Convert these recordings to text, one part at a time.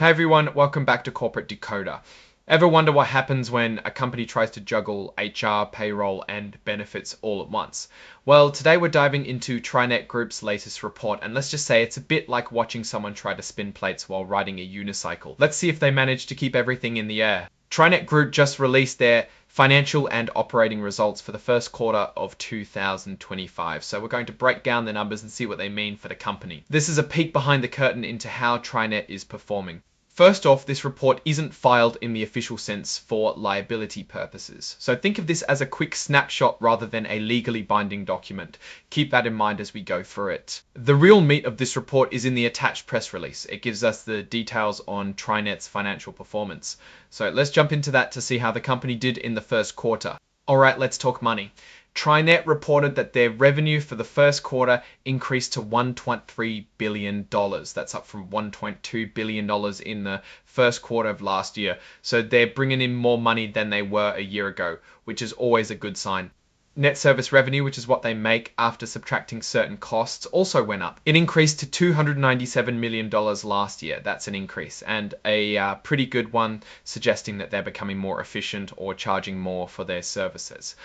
Hey everyone, welcome back to Corporate Decoder. Ever wonder what happens when a company tries to juggle HR, payroll, and benefits all at once? Well, today we're diving into TriNet Group's latest report, and let's just say it's a bit like watching someone try to spin plates while riding a unicycle. Let's see if they manage to keep everything in the air. TriNet Group just released their financial and operating results for the first quarter of 2025. So we're going to break down the numbers and see what they mean for the company. This is a peek behind the curtain into how TriNet is performing. First off, this report isn't filed in the official sense for liability purposes. So think of this as a quick snapshot rather than a legally binding document. Keep that in mind as we go through it. The real meat of this report is in the attached press release. It gives us the details on TriNet's financial performance. So let's jump into that to see how the company did in the first quarter. All right, let's talk money. TriNet reported that their revenue for the first quarter increased to $1.3 billion. That's up from $1.2 billion in the first quarter of last year. So they're bringing in more money than they were a year ago, which is always a good sign. Net service revenue, which is what they make after subtracting certain costs, also went up. It increased to $297 million last year. That's an increase, and a pretty good one, suggesting that they're becoming more efficient or charging more for their services.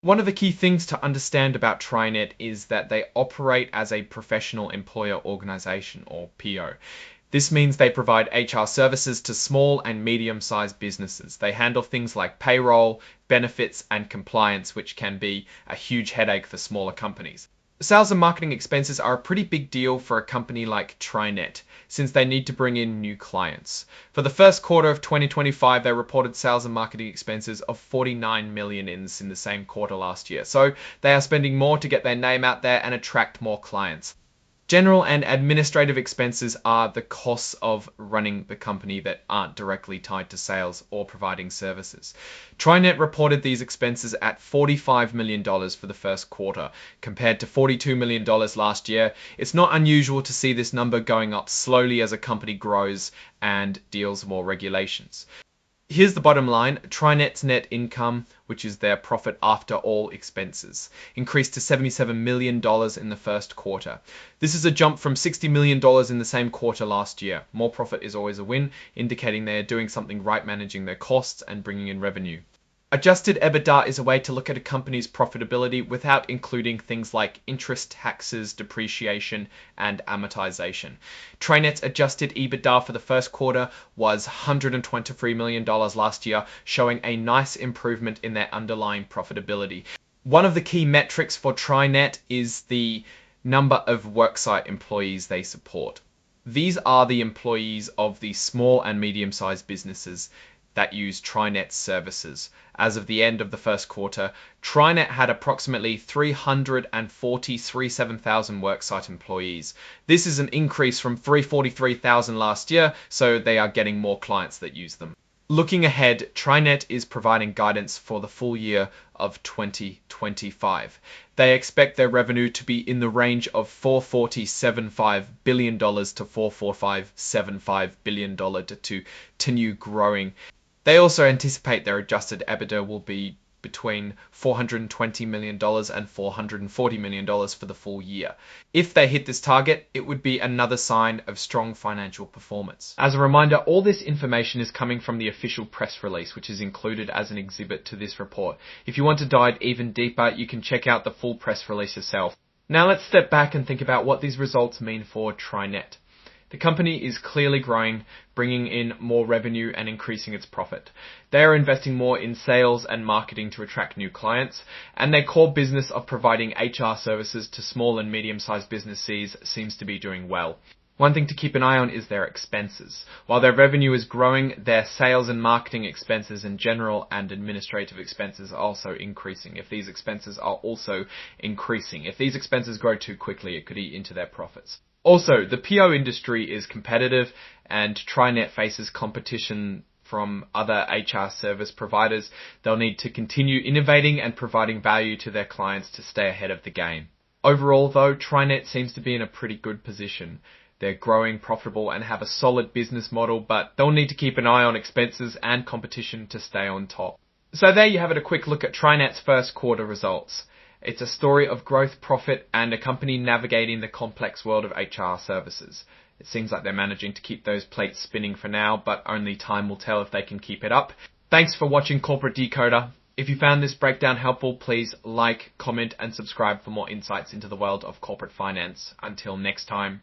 One of the key things to understand about TriNet is that they operate as a professional employer organization, or PO. This means they provide HR services to small and medium-sized businesses. They handle things like payroll, benefits, and compliance, which can be a huge headache for smaller companies. Sales and marketing expenses are a pretty big deal for a company like TriNet, since they need to bring in new clients. For the first quarter of 2025, they reported sales and marketing expenses of $49 million in the same quarter last year. So they are spending more to get their name out there and attract more clients. General and administrative expenses are the costs of running the company that aren't directly tied to sales or providing services. TriNet reported these expenses at $45 million for the first quarter, compared to $42 million last year. It's not unusual to see this number going up slowly as a company grows and deals with more regulations. Here's the bottom line. TriNet's net income, which is their profit after all expenses, increased to $77 million in the first quarter. This is a jump from $60 million in the same quarter last year. More profit is always a win, indicating they are doing something right managing their costs and bringing in revenue. Adjusted EBITDA is a way to look at a company's profitability without including things like interest, taxes, depreciation, and amortization. TriNet's adjusted EBITDA for the first quarter was $123 million last year, showing a nice improvement in their underlying profitability. One of the key metrics for TriNet is the number of worksite employees they support. These are the employees of the small and medium-sized businesses that use TriNet's services. As of the end of the first quarter, TriNet had approximately 347,000 worksite employees. This is an increase from 343,000 last year, so they are getting more clients that use them. Looking ahead, TriNet is providing guidance for the full year of 2025. They expect their revenue to be in the range of $440.75 billion to $445.75 billion to continue growing. They also anticipate their adjusted EBITDA will be between $420 million and $440 million for the full year. If they hit this target, it would be another sign of strong financial performance. As a reminder, all this information is coming from the official press release, which is included as an exhibit to this report. If you want to dive even deeper, you can check out the full press release yourself. Now let's step back and think about what these results mean for TriNet. The company is clearly growing, bringing in more revenue and increasing its profit. They are investing more in sales and marketing to attract new clients, and their core business of providing HR services to small and medium-sized businesses seems to be doing well. One thing to keep an eye on is their expenses. While their revenue is growing, their sales and marketing expenses and general and administrative expenses are also increasing. If these expenses grow too quickly, it could eat into their profits. Also, the PO industry is competitive, and TriNet faces competition from other HR service providers. They'll need to continue innovating and providing value to their clients to stay ahead of the game. Overall, though, TriNet seems to be in a pretty good position. They're growing, profitable, and have a solid business model, but they'll need to keep an eye on expenses and competition to stay on top. So there you have it, a quick look at TriNet's first quarter results. It's a story of growth, profit, and a company navigating the complex world of HR services. It seems like they're managing to keep those plates spinning for now, but only time will tell if they can keep it up. Thanks for watching Corporate Decoder. If you found this breakdown helpful, please like, comment, and subscribe for more insights into the world of corporate finance. Until next time.